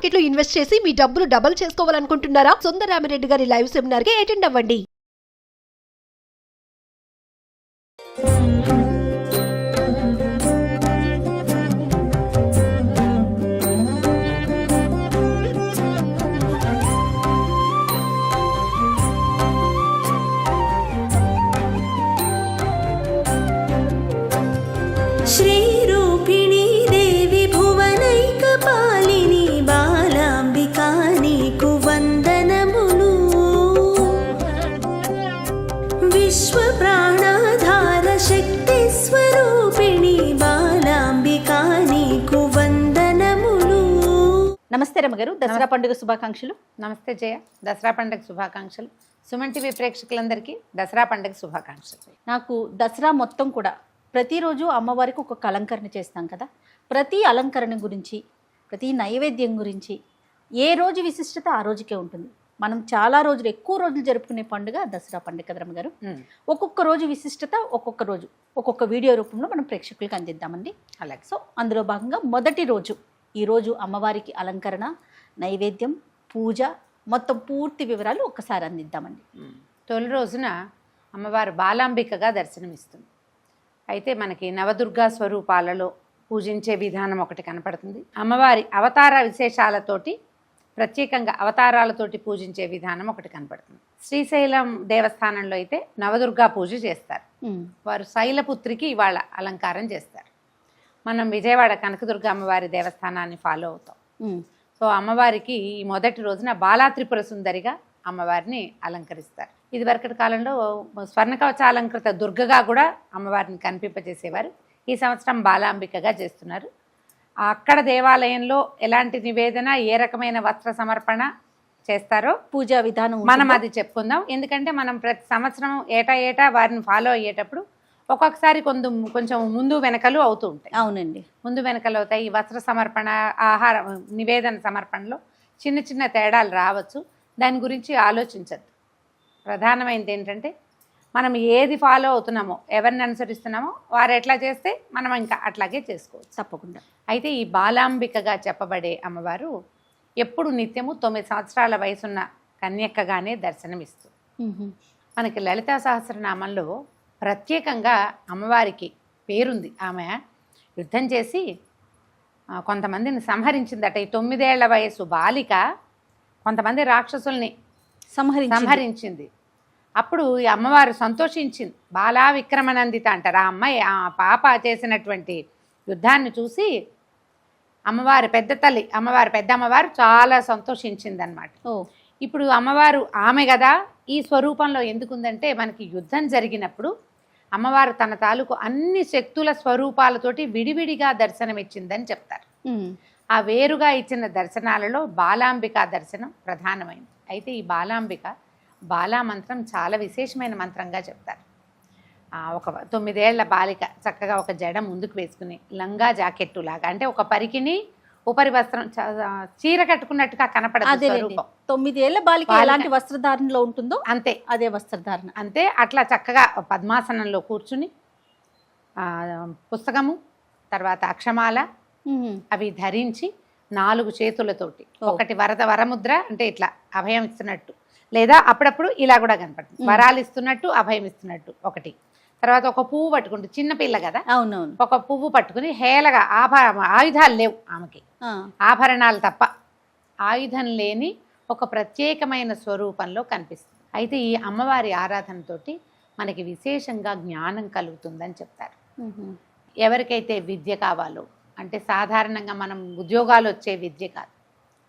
Market లో invest చేసి మీ డబ్బులు డబుల్ చేసుకోవాలనుకుంటున్నారా? సుందరరామిరెడ్డి గారి లైవ్ సెమినార్ కి అటెండ్ అవ్వండి. శ్రీరూపిణీ దేవి భువనైకపాలిని బాలాంబికా నీకు వందనములు. విశ్వ ప్రాణాధార శక్తి స్వరూపిణి బాలాంబికా నీకు వందనములు. నమస్తే రమ్మగారు, దసరా పండుగ శుభాకాంక్షలు. నమస్తే జయ, దసరా పండుగ శుభాకాంక్షలు. సుమన్ టీవీ ప్రేక్షకులందరికీ దసరా పండుగ శుభాకాంక్షలు. నాకు దసరా మొత్తం కూడా ప్రతిరోజు అమ్మవారికి ఒక అలంకరణ చేస్తాం కదా. ప్రతి అలంకరణ గురించి, ప్రతి నైవేద్యం గురించి ఏ రోజు విశిష్టత ఆ రోజుకే ఉంటుంది. మనం చాలా రోజులు, ఎక్కువ రోజులు జరుపుకునే పండుగ దసరా పండుగ కదా రమ్మగారు. ఒక్కొక్క రోజు విశిష్టత ఒక్కొక్క రోజు ఒక్కొక్క వీడియో రూపంలో మనం ప్రేక్షకులకు అందిద్దామండి. అలాగే. సో అందులో భాగంగా మొదటి రోజు, ఈరోజు అమ్మవారికి అలంకరణ, నైవేద్యం, పూజ మొత్తం పూర్తి వివరాలు ఒక్కసారి అందిద్దామండి. తొలి రోజున అమ్మవారు బాలాంబికగా దర్శనమిస్తుంది. అయితే మనకి నవదుర్గా స్వరూపాలలో పూజించే విధానం ఒకటి కనపడుతుంది. అమ్మవారి అవతార విశేషాలతోటి, ప్రత్యేకంగా అవతారాలతోటి పూజించే విధానం ఒకటి కనపడుతుంది. శ్రీశైలం దేవస్థానంలో అయితే నవదుర్గా పూజ చేస్తారు. వారు శైలపుత్రికి ఇవాళ అలంకారం చేస్తారు. మనం విజయవాడ కనకదుర్గ అమ్మవారి దేవస్థానాన్ని ఫాలో అవుతాం. సో అమ్మవారికి ఈ మొదటి రోజున బాలా త్రిపుర సుందరిగా అమ్మవారిని అలంకరిస్తారు. ఇది వరకటి కాలంలో స్వర్ణ కవచాలంకృత దుర్గగా కూడా అమ్మవారిని కనిపింపజేసేవారు. ఈ సంవత్సరం బాలాంబికగా చేస్తున్నారు. అక్కడ దేవాలయంలో ఎలాంటి నివేదన, ఏ రకమైన వస్త్ర సమర్పణ చేస్తారో పూజా విధానం మనం అది చెప్పుకుందాం. ఎందుకంటే మనం ప్రతి సంవత్సరం ఏటా వారిని ఫాలో అయ్యేటప్పుడు ఒక్కొక్కసారి కొంచెం ముందు వెనకలు అవుతూ ఉంటాయి. అవునండి, ముందు వెనకలు అవుతాయి. ఈ వస్త్ర సమర్పణ, ఆహార నివేదన సమర్పణలో చిన్న చిన్న తేడాలు రావచ్చు. దాని గురించి ఆలోచించద్దు. ప్రధానమైనది ఏంటంటే మనం ఏది ఫాలో అవుతున్నామో, ఎవరిని అనుసరిస్తున్నామో వారు ఎట్లా చేస్తే మనం ఇంకా అట్లాగే చేసుకోవచ్చు తప్పకుండా. అయితే ఈ బాలాంబికగా చెప్పబడే అమ్మవారు ఎప్పుడు నిత్యము 9 సంవత్సరాల వయసున్న కన్యక్కగానే దర్శనమిస్తుంది. మనకి లలితా సహస్రనామంలో ప్రత్యేకంగా అమ్మవారికి పేరుంది. ఆమె యుద్ధం చేసి కొంతమందిని సంహరించిందట. ఈ 9 ఏళ్ల వయసు బాలిక కొంతమంది రాక్షసుల్ని సంహరించింది. అప్పుడు ఈ అమ్మవారు సంతోషించింది. బాలా విక్రమనందిత అంటారు. ఆ అమ్మాయి, ఆ పాప చేసినటువంటి యుద్ధాన్ని చూసి అమ్మవారి పెద్ద తల్లి, అమ్మవారి పెద్ద అమ్మవారు చాలా సంతోషించింది అనమాట. ఇప్పుడు అమ్మవారు ఆమె కదా ఈ స్వరూపంలో ఎందుకుందంటే, మనకి యుద్ధం జరిగినప్పుడు అమ్మవారు తన తాలూకు అన్ని శక్తుల స్వరూపాలతోటి విడివిడిగా దర్శనమిచ్చిందని చెప్తారు. ఆ వేరుగా ఇచ్చిన దర్శనాలలో బాలాంబిక దర్శనం ప్రధానమైనది. అయితే ఈ బాలాంబిక, బాలా మంత్రం చాలా విశేషమైన మంత్రంగా చెప్తారు. ఒక 9 ఏళ్ల బాలిక చక్కగా ఒక జడ ముందుకు వేసుకుని లంగా జాకెట్టు లాగా, అంటే ఒక పరికిని ఉపరి వస్త్రం, చీర కట్టుకున్నట్టుగా కనపడదు స్వరూపం. 9 ఏళ్ల బాలిక ఎలాంటి వస్త్రధారణలో ఉంటుందో అంతే, అదే వస్త్రధారణ. అంతే. అట్లా చక్కగా పద్మాసనంలో కూర్చుని పుస్తకము, తర్వాత అక్షమాల అవి ధరించి 4 చేతులతోటి, ఒకటి వరముద్ర అంటే ఇట్లా అభయం ఇస్తున్నట్టు, లేదా అప్పుడప్పుడు ఇలా కూడా కనపడుతుంది, వరాలు ఇస్తున్నట్టు అభయం ఇస్తున్నట్టు ఒకటి. తర్వాత ఒక పువ్వు పట్టుకుంటూ, చిన్నపిల్ల కదా, అవునవును, ఒక పువ్వు పట్టుకుని హేళగా, ఆయుధాలు లేవు ఆమెకి, ఆభరణాలు తప్ప, ఆయుధం లేని ఒక ప్రత్యేకమైన స్వరూపంలో కనిపిస్తుంది. అయితే ఈ అమ్మవారి ఆరాధనతోటి మనకి విశేషంగా జ్ఞానం కలుగుతుందని చెప్తారు. ఎవరికైతే విద్య కావాలో, అంటే సాధారణంగా మనం ఉద్యోగాలు వచ్చే విద్య కాదు,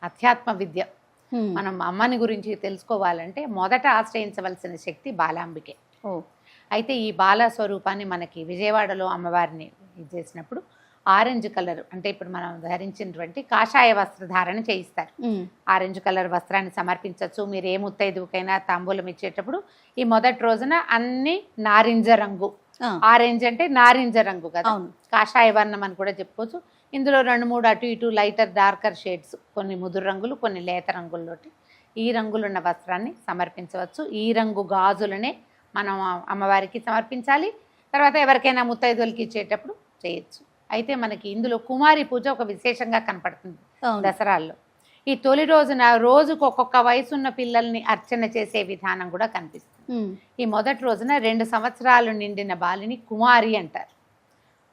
అధ్యాత్మ విద్య, మనం అమ్మని గురించి తెలుసుకోవాలంటే మొదట ఆశ్రయించవలసిన శక్తి బాలాంబికే. అయితే ఈ బాలా స్వరూపాన్ని మనకి విజయవాడలో అమ్మవారిని చేసినప్పుడు ఆరెంజ్ కలర్, అంటే ఇప్పుడు మనం ధరించినటువంటి కాషాయ వస్త్రధారణ చేయిస్తారు. ఆరెంజ్ కలర్ వస్త్రాన్ని సమర్పించవచ్చు. మీరు ఏ ముత్తైదుకైనా తాంబూలం ఇచ్చేటప్పుడు ఈ మొదటి రోజున అన్ని నారింజ రంగు, ఆరెంజ్ అంటే నారింజ రంగు కదా, కాషాయ వర్ణం అని కూడా చెప్పుకోవచ్చు. ఇందులో 2-3 అటు ఇటు లైటర్ డార్కర్ షేడ్స్, కొన్ని ముదురు రంగులు, కొన్ని లేత రంగుల్లోటి ఈ రంగులున్న వస్త్రాన్ని సమర్పించవచ్చు. ఈ రంగు గాజులనే మనం అమ్మవారికి సమర్పించాలి. తర్వాత ఎవరికైనా ముత్తైదువులకి ఇచ్చేటప్పుడు చేయొచ్చు. అయితే మనకి ఇందులో కుమారి పూజ ఒక విశేషంగా కనపడుతుంది దసరాల్లో. ఈ తొలి రోజున రోజుకు ఒక్కొక్క వయసున్న పిల్లల్ని అర్చన చేసే విధానం కూడా కనిపిస్తుంది. ఈ మొదటి రోజున 2 సంవత్సరాలు నిండిన బాలిని కుమారి అంటారు.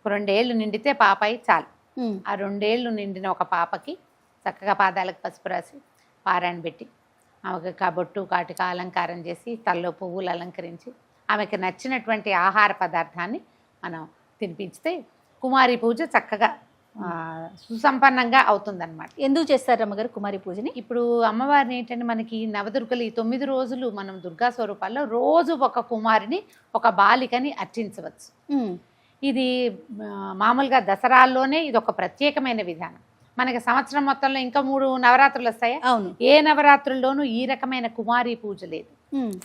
2 ఏళ్ళు నిండితే పాపాయి చాలు. ఆ 2 ఏళ్ళు నిండిన ఒక పాపకి చక్కగా పాదాలకు పసుపు రాసి పారాయణ పెట్టి ఆమెకు కాబొట్టు కాటిక అలంకారం చేసి తల్లో పువ్వులు అలంకరించి ఆమెకు నచ్చినటువంటి ఆహార పదార్థాన్ని మనం తినిపించితే కుమారి పూజ చక్కగా సుసంపన్నంగా అవుతుందన్నమాట. ఎందుకు చేస్తారు అమ్మగారు కుమారి పూజని? ఇప్పుడు అమ్మవారిని ఏంటంటే మనకి నవదుర్గలు ఈ 9 రోజులు మనం దుర్గా స్వరూపాల్లో రోజు ఒక కుమారిని ఒక బాలికని అర్చించవచ్చు. ఇది మామూలుగా దసరాల్లోనే ఇది ఒక ప్రత్యేకమైన విధానం. మనకి సంవత్సరం మొత్తంలో ఇంకా 3 నవరాత్రులు వస్తాయా? అవును. ఏ నవరాత్రుల్లోనూ ఈ రకమైన కుమారి పూజ లేదు.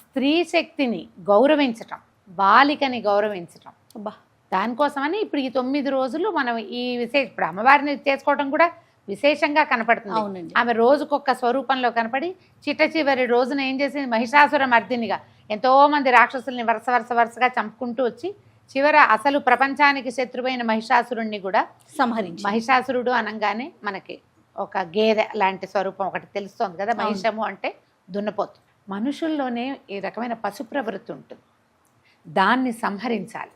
స్త్రీ శక్తిని గౌరవించటం, బాలికని గౌరవించటం, దానికోసమని ఇప్పుడు ఈ 9 రోజులు మనం ఈ ఇప్పుడు అమ్మవారిని చేసుకోవడం కూడా విశేషంగా కనపడుతుంది. ఆమె రోజుకొక స్వరూపంలో కనపడి చిట్ట చివరి రోజున ఏం చేసింది, మహిషాసుర మర్దినిగా ఎంతో మంది రాక్షసుల్ని వరుసగా చంపుకుంటూ వచ్చి చివర అసలు ప్రపంచానికి శత్రువైన మహిషాసురుణ్ణి కూడా సంహరించి. మహిషాసురుడు అనగానే మనకి ఒక గేదె లాంటి స్వరూపం ఒకటి తెలుస్తోంది కదా. మహిషము అంటే దున్నపోతు. మనుషుల్లోనే ఈ రకమైన పశు ప్రవృత్తి ఉంటుంది, దాన్ని సంహరించాలి.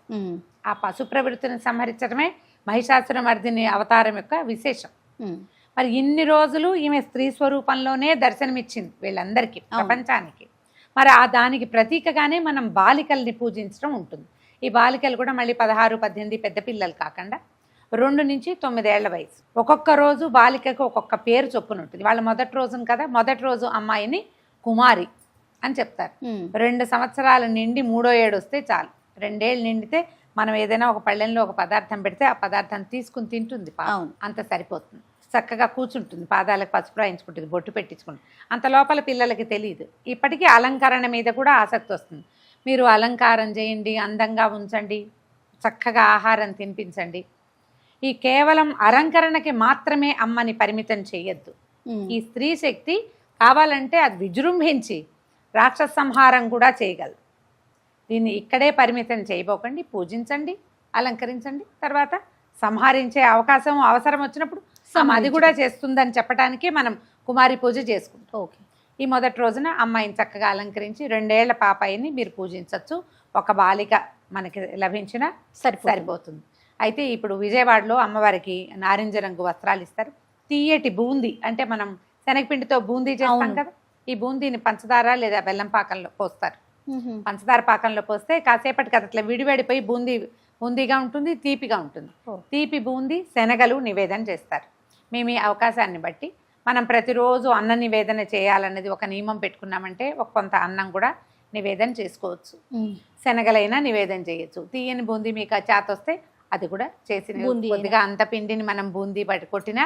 ఆ పశు ప్రవృత్తిని సంహరించడమే మహిషాసుర మర్దిని అవతారం యొక్క విశేషం. మరి ఇన్ని రోజులు ఈమె స్త్రీ స్వరూపంలోనే దర్శనమిచ్చింది వీళ్ళందరికీ, ప్రపంచానికి. మరి ఆ దానికి ప్రతీకగానే మనం బాలికల్ని పూజించడం ఉంటుంది. ఈ బాలికలు కూడా మళ్ళీ 16, 18 పెద్ద పిల్లలు కాకుండా 2 నుంచి 9 ఏళ్ల వయసు. ఒక్కొక్క రోజు బాలికకు ఒక్కొక్క పేరు చొప్పున ఉంటుంది. వాళ్ళ మొదటి రోజున కదా, మొదటి రోజు అమ్మాయిని కుమారి అని చెప్తారు. 2 సంవత్సరాల నిండి 3వ ఏడు వస్తే చాలు. 2 ఏళ్ళు నిండితే మనం ఏదైనా ఒక పళ్ళెంలో ఒక పదార్థం పెడితే ఆ పదార్థాన్ని తీసుకుని తింటుంది. అంత సరిపోతుంది. చక్కగా కూర్చుంటుంది, పాదాలకు పసుపు రాయించుకుంటుంది, బొట్టు పెట్టించుకుంటుంది. అంత లోపల పిల్లలకి తెలియదు. ఇప్పటికీ అలంకరణ మీద కూడా ఆసక్తి వస్తుంది. మీరు అలంకారం చేయండి, అందంగా ఉంచండి, చక్కగా ఆహారం తినిపించండి. ఈ కేవలం అలంకరణకి మాత్రమే అమ్మని పరిమితం చేయొద్దు. ఈ స్త్రీ శక్తి కావాలంటే అది విజృంభించి రాక్షస సంహారం కూడా చేయగలదు. దీన్ని ఇక్కడే పరిమితం చేయబోకండి, పూజించండి, అలంకరించండి. తర్వాత సంహరించే అవకాశం అవసరం వచ్చినప్పుడు అది కూడా చేస్తుందని చెప్పడానికే మనం కుమారి పూజ చేసుకుంటాం. ఓకే. ఈ మొదటి రోజున అమ్మాయిని చక్కగా అలంకరించి 2 ఏళ్ల పాపాయిని మీరు పూజించవచ్చు. ఒక బాలిక మనకి లభించినా సరిపోతుంది. అయితే ఇప్పుడు విజయవాడలో అమ్మవారికి నారింజ రంగు వస్త్రాలు ఇస్తారు. తీయటి బూందీ అంటే మనం శనగపిండితో బూందీ చేస్తాం కదా, ఈ బూందీని పంచదార లేదా బెల్లం పాకంలో పోస్తారు. పంచదార పాకంలో పోస్తే కాసేపటికి అది అట్లా విడివడిపోయి బూందీగా ఉంటుంది, తీపిగా ఉంటుంది. తీపి బూందీ శనగలు నివేదన చేస్తారు. మేము ఈ అవకాశాన్ని బట్టి మనం ప్రతిరోజు అన్న నివేదన చేయాలన్నది ఒక నియమం పెట్టుకున్నామంటే ఒక కొంత అన్నం కూడా నివేదన చేసుకోవచ్చు. శనగలైనా నివేదన చేయొచ్చు. తీయని బూందీ మీకు చేత వస్తే అది కూడా చేసి కొద్దిగా అంత పిండిని మనం బూందీ పట్టి కొట్టినా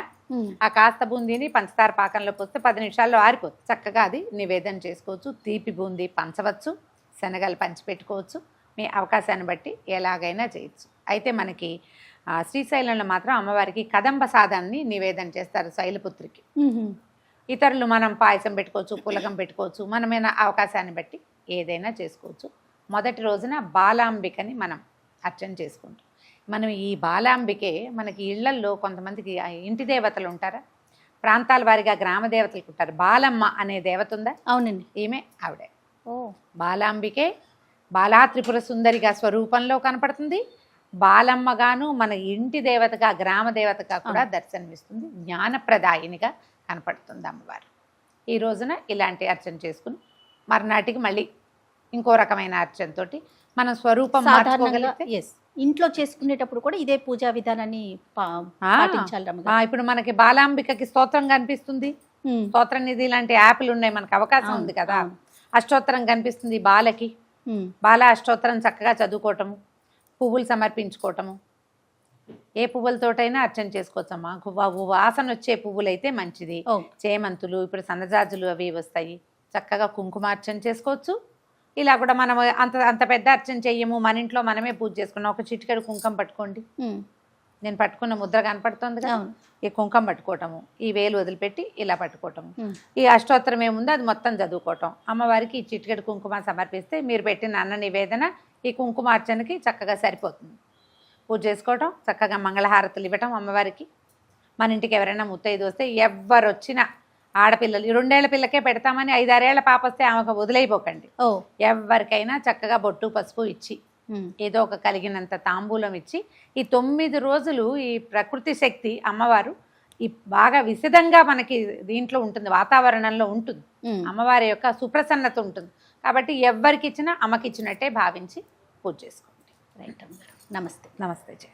ఆ కాస్త బూందీని పంచదార పాకంలో పోస్తే 10 నిమిషాల్లో ఆరిపోతుంది. చక్కగా అది నివేదన చేసుకోవచ్చు. తీపి బూందీ పంచవచ్చు, శనగలు పంచిపెట్టుకోవచ్చు. మీ అవకాశాన్ని బట్టి ఎలాగైనా చేయొచ్చు. అయితే మనకి శ్రీశైలంలో మాత్రం అమ్మవారికి కదంబ సాదాన్ని నివేదన చేస్తారు, శైలపుత్రికి. ఇతరులు మనం పాయసం పెట్టుకోవచ్చు, పులగం పెట్టుకోవచ్చు, మనమైన అవకాశాన్ని బట్టి ఏదైనా చేసుకోవచ్చు. మొదటి రోజున బాలాంబికని మనం అర్చన చేసుకుంటాం. మనం ఈ బాలాంబికే మనకి ఇళ్లల్లో కొంతమందికి ఇంటి దేవతలు ఉంటారా, ప్రాంతాల వారిగా గ్రామ దేవతలు ఉంటారు. బాలమ్మ అనే దేవత ఉందా? అవునండి, ఈమె ఆవిడే. బాలాంబికే బాలా త్రిపుర సుందరిగా స్వరూపంలో కనపడుతుంది. బాలమ్మగాను మన ఇంటి దేవతగా గ్రామ దేవతగా కూడా దర్శనమిస్తుంది. జ్ఞానప్రదాయినిగా కనపడుతుంది అమ్మవారు. ఈ రోజున ఇలాంటి అర్చన చేసుకుని మర్నాటికి మళ్ళీ ఇంకో రకమైన అర్చనతోటి మనం స్వరూపం మార్చుకోగలిగితే. ఇంట్లో చేసుకునేటప్పుడు కూడా ఇదే పూజా విధానాన్ని పాటించాలి. ఇప్పుడు మనకి బాలాంబికకి స్తోత్రం కనిపిస్తుంది, స్తోత్ర నిధి లాంటి యాప్లు ఉన్నాయి, మనకు అవకాశం ఉంది కదా. అష్టోత్తరం కనిపిస్తుంది బాలకి, బాల అష్టోత్తరం చక్కగా చదువుకోవటము, పువ్వులు సమర్పించుకోవటము. ఏ పువ్వులతోటైనా అర్చన చేసుకోవచ్చమ్మా. వాసన వచ్చే పువ్వులు అయితే మంచిది. చేమంతులు, ఇప్పుడు సన్నజాజులు అవి వస్తాయి. చక్కగా కుంకుమార్చన చేసుకోవచ్చు. ఇలా కూడా మనం అంత పెద్ద అర్చన చెయ్యము, మన ఇంట్లో మనమే పూజ చేసుకున్నాం. ఒక చిటికెడు కుంకం పట్టుకోండి. నేను పట్టుకున్న ముద్ర కనపడుతుంది కదా, ఈ కుంకం పట్టుకోవటము, ఈ వేలు వదిలిపెట్టి ఇలా పట్టుకోవటము. ఈ అష్టోత్తరం ఏముందో అది మొత్తం చదువుకోవటం. అమ్మవారికి ఈ చిటికెడు కుంకుమ సమర్పిస్తే మీరు పెట్టిన అన్న నివేదన ఈ కుంకుమార్చనకి చక్కగా సరిపోతుంది. పూజ చేసుకోవటం, చక్కగా మంగళహారతులు ఇవ్వటం అమ్మవారికి. మన ఇంటికి ఎవరైనా ముత్తైదు వస్తే ఎవ్వరు వచ్చినా ఆడపిల్లలు ఈ 2 ఏళ్ల పిల్లకే పెడతామని 5-6 ఏళ్ల పాప వస్తే ఆమెకు వదిలేయిపోకండి. ఓ ఎవరికైనా చక్కగా బొట్టు పసుపు ఇచ్చి ఏదో ఒక కలిగినంత తాంబూలం ఇచ్చి ఈ 9 రోజులు ఈ ప్రకృతి శక్తి అమ్మవారు ఈ బాగా విశదంగా మనకి దీంట్లో ఉంటుంది, వాతావరణంలో ఉంటుంది. అమ్మవారి యొక్క సుప్రసన్నత ఉంటుంది. కాబట్టి ఎవరికి ఇచ్చినా అమ్మకి ఇచ్చినట్టే భావించి పూజ చేసుకోండి. రైట్ అమ్మగారు, నమస్తే. నమస్తే జయ.